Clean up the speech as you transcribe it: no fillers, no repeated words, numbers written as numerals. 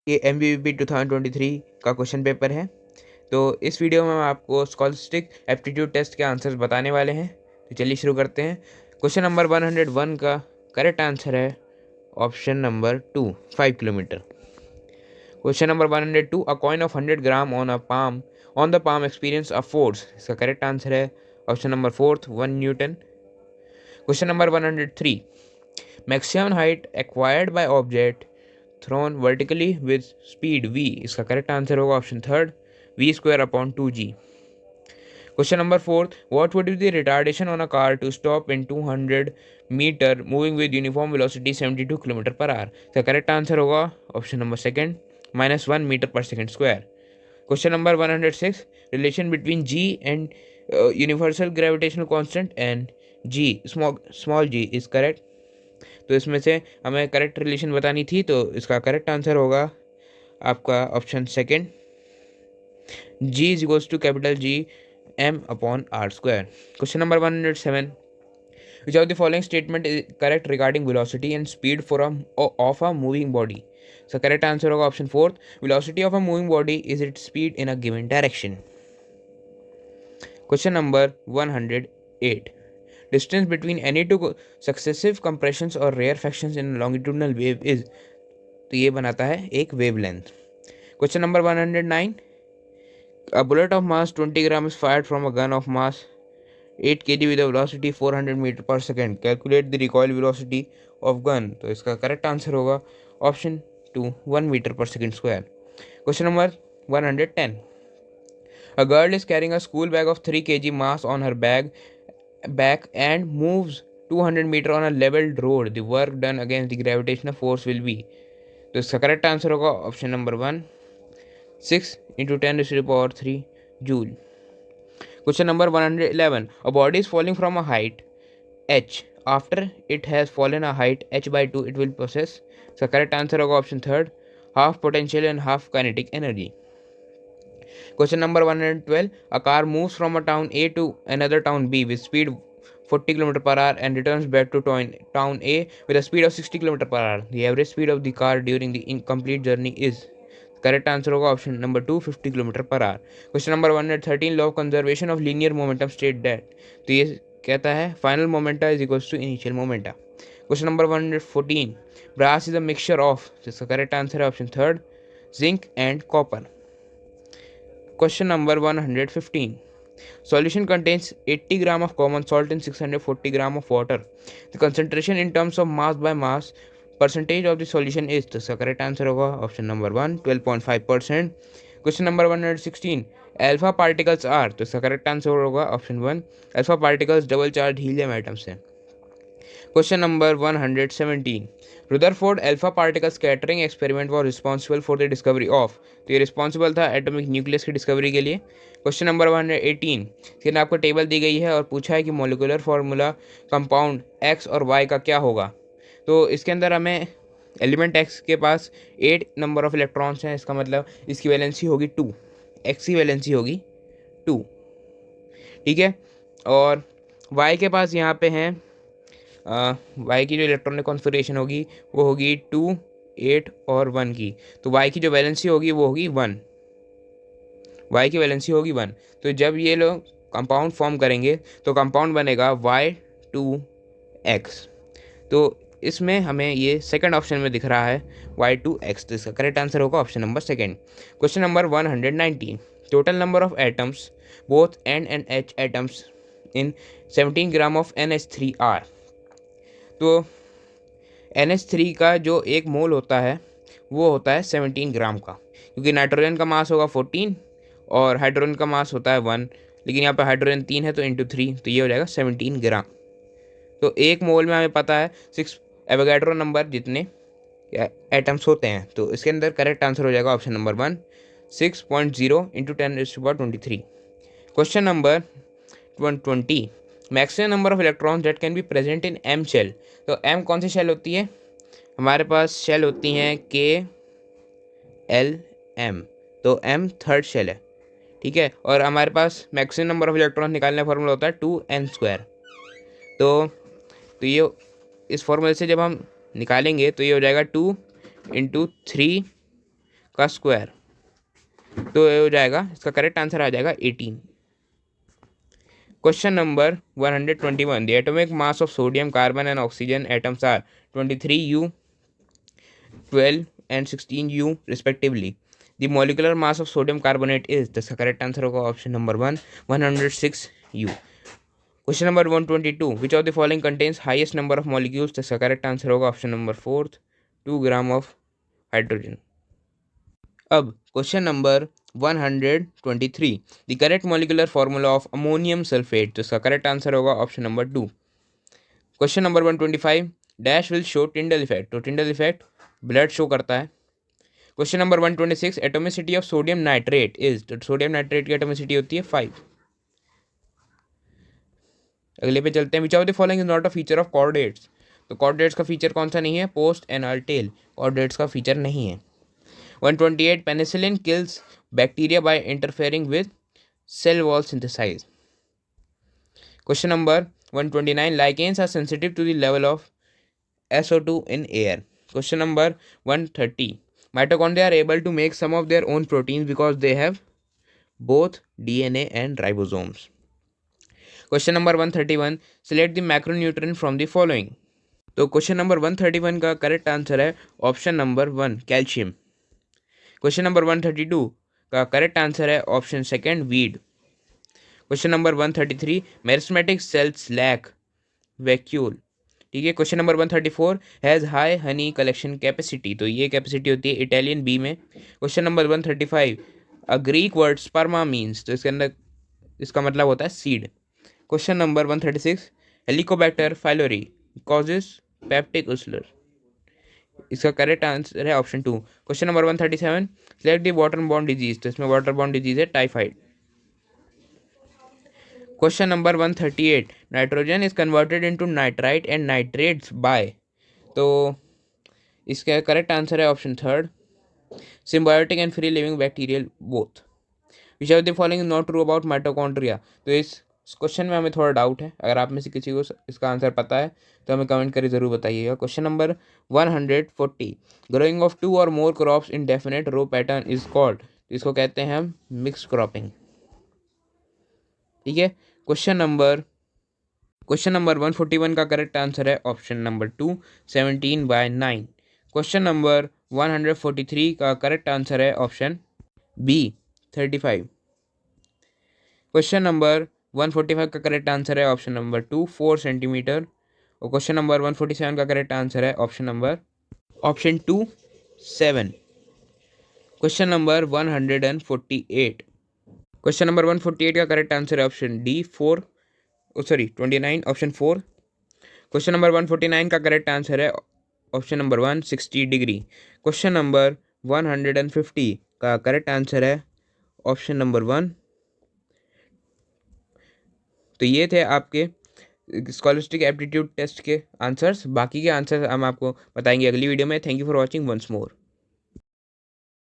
ये MBBP 2023 का question paper है। तो इस वीडियो में हम आपको स्कॉलस्टिक एप्टीट्यूड टेस्ट के आंसर्स बताने वाले हैं। तो चलिए शुरू करते हैं। क्वेश्चन नंबर 101 का करेक्ट आंसर है option number 2, 5 kilometre. Question number 102, a coin of 100 gram on the palm experience a force. इसका करेक्ट आंसर है option number 4, 1 newton. Question number 103, maximum height acquired by object thrown vertically with speed v। इसका correct answer होगा option third, v²/2g। Question number 4, what would be the retardation on a car to stop in 200 metre moving with uniform velocity 72 kilometre per hour. इसका correct answer होगा option number second, -1 metre per second square. Question number 106, relation between g and universal gravitational constant and g small g is correct. तो इसमें से हमें correct relation बतानी थी, तो इसका करेक्ट आंसर होगा आपका option second, g is equals to capital G m/r²। Question number 107, which of the following statement is correct regarding velocity and speed of a moving body? So correct answer होगा option fourth, velocity of a moving body is its speed in a given direction. Question number 108, distance between any two successive compressions or rarefactions in a longitudinal wave is। तो ये बनाता है एक wavelength. Question number 109, a bullet of mass 20 gram is fired from a gun of mass 8 kg with a velocity 400 metre per second. Calculate the recoil velocity of gun. तो इसका correct answer होगा option 2, 1 metre per second square. Question number 110, a girl is carrying a school bag of 3 kg mass on her back and moves 200 metre on a levelled road. The work done against the gravitational force will be. तो इसका correct answer होगा option number 1, 6 × 10⁻³ joule. Question number 111, a body is falling from a height h. After it has fallen a height h/2, it will possess। So correct answer होगा option third, half potential and half kinetic energy. Question number 112, a car moves from a town A to another town B with speed 40 km per hour and returns back to town A with a speed of 60 km per hour. The average speed of the car during the incomplete journey is। Correct answer होगा option number 2, 50 kilometre per hour. Question number 113, law of conservation of linear momentum state that. तो ये कहता है final momenta is equals to initial momenta. Question number 114, brass is a mixture of. इसका correct answer है option third, zinc and copper. Question number 115, solution contains 80 gram of common salt and 640 gram of water. The concentration in terms of mass by mass percentage of the solution is। तो इसका correct answer होगा option number 1, 12.5%। Question number 116, alpha particles are. तो इसका correct answer होगा option 1, alpha particles double charge helium atoms हैं। Question number 117, Rutherford alpha particle scattering experiment was responsible for the discovery of. तो ये responsible था atomic nucleus की discovery के लिए। क्वेश्चन नंबर 118, फिर आपको टेबल दी गई है और पूछा है कि मोलिकुलर फार्मूला कंपाउंड एक्स और वाई का क्या होगा। तो इसके अंदर हमें एलिमेंट एक्स के पास 8 नंबर ऑफ इलेक्ट्रॉन्स हैं, इसका मतलब इसकी वैलेंसी होगी 2, एक्स की वैलेंसी होगी 2, ठीक है। और वाई के पास यहाँ पे हैं वाई की जो इलेक्ट्रॉनिक कॉन्फ़िगरेशन होगी वो होगी 2, 8 और 1 की। तो वाई की जो वैलेंसी होगी वो होगी 1, वाई की वैलेंसी होगी 1। तो जब ये लोग कंपाउंड फॉर्म करेंगे तो कंपाउंड बनेगा Y2X। तो इसमें हमें ये सेकंड ऑप्शन में दिख रहा है Y2X। तो इसका करेक्ट आंसर होगा option number second. Question number 119, total number of atoms both N and H atoms in 17 gram of NH3R। तो NH3 का जो एक मोल होता है वो होता है 17 ग्राम का, क्योंकि नाइट्रोजन का मास होगा 14 और हाइड्रोजन का मास होता है 1, लेकिन यहाँ पे हाइड्रोजन 3 है तो इंटू 3, तो ये हो जाएगा 17 ग्राम। तो एक मोल में हमें पता है 6 एवोगैड्रो नंबर जितने एटम्स होते हैं। तो इसके अंदर करेक्ट आंसर हो जाएगा option number 1, 6.0 × 10⁻23। Question number 120, maximum number of electrons that can be present in M shell. तो एम कौन सी शेल होती है, हमारे पास शेल होती हैं KLM। तो एम थर्ड शेल है, ठीक है। और हमारे पास मैक्सिमम नंबर ऑफ इलेक्ट्रॉन निकालने का फॉर्मूला होता है 2n²। तो ये इस फॉर्मूले से जब हम निकालेंगे तो ये हो जाएगा 2 × 3 का स्क्वायर, तो ये हो जाएगा, इसका करेक्ट आंसर आ जाएगा 18। Question number 121, the atomic mass of sodium, carbon and oxygen atoms are 23U, 12 and 16U respectively. The molecular mass of sodium carbonate is, the correct answer होगा option number 1, 106U. Question number 122, which of the following contains highest number of molecules, the correct answer होगा option number 4, 2 gram of hydrogen. अब question number 123, the correct molecular formula of ammonium sulphate, तो इसका correct answer होगा option number 2। Question number 125, dash will show Tyndall effect, तो Tyndall effect blood show करता है। Question number 126, atomicity of sodium nitrate is, तो sodium nitrate की atomicity होती है 5। अगले पे चलते हैं, which of the following is not a feature of chordates, तो कॉर्डेट्स का फीचर कौन सा नहीं है, पोस्ट एनल टेल, कॉर्डेट्स का फीचर नहीं है। 128, penicillin kills bacteria by interfering with cell wall synthesize. Question number 129, lichens are sensitive to the level of SO2 in air. Question number 130, mitochondria are able to make some of their own proteins because they have both DNA and ribosomes. Question number 131, select the macronutrient from the following. तो question number 131 का correct answer है option number 1, calcium. Question number 132 का correct answer है option second, weed. Question number 133, meristematic cells lack vacuole, ठीक है। Question number 134, has high honey collection capacity, तो ये capacity होती है इटालियन बी में। Question number 135, a Greek word sperma means, तो इसके अंदर इसका मतलब होता है seed. Question number 136, Helicobacter फाइलोरी causes peptic ulcer, इसका करेक्ट आंसर है option 2। Question number 137, select the water borne disease, तो इसमें वाटर बॉर्न डिजीज है typhoid. Question number 138, nitrogen is converted into nitrite and nitrates by, तो इसका correct answer है option 3, symbiotic and free living bacterial both. Which of the following is not true about mitochondria, तो इस question में हमें थोड़ा doubt है, अगर आप में से किसी को इसका आंसर पता है तो हमें कमेंट करके ज़रूर बताइएगा। Question number 140, growing of 2 or more crops in definite row pattern is called, तो इसको कहते हैं हम मिक्स क्रॉपिंग, ठीक है। क्वेश्चन नंबर 141 का करेक्ट आंसर है ऑप्शन नंबर 2, 17/9। क्वेश्चन नंबर 143 का करेक्ट आंसर है ऑप्शन बी, 35। क्वेश्चन नंबर 145 का करेक्ट आंसर है ऑप्शन नंबर 2, 4 सेंटीमीटर। और क्वेश्चन नंबर 147 का करेक्ट आंसर है option 2, 7। Question number 148, question number 148 का करेक्ट आंसर है option D, 29, option 4। Question number 149 का करेक्ट आंसर है option number 1, 60 degree. Question number 150 का करेक्ट आंसर है ऑप्शन नंबर 1। तो ये थे आपके स्कॉलस्टिक एप्टीट्यूड टेस्ट के आंसर्स, बाकी के आंसर्स हम आपको बताएंगे अगली वीडियो में। Thank you for watching once more.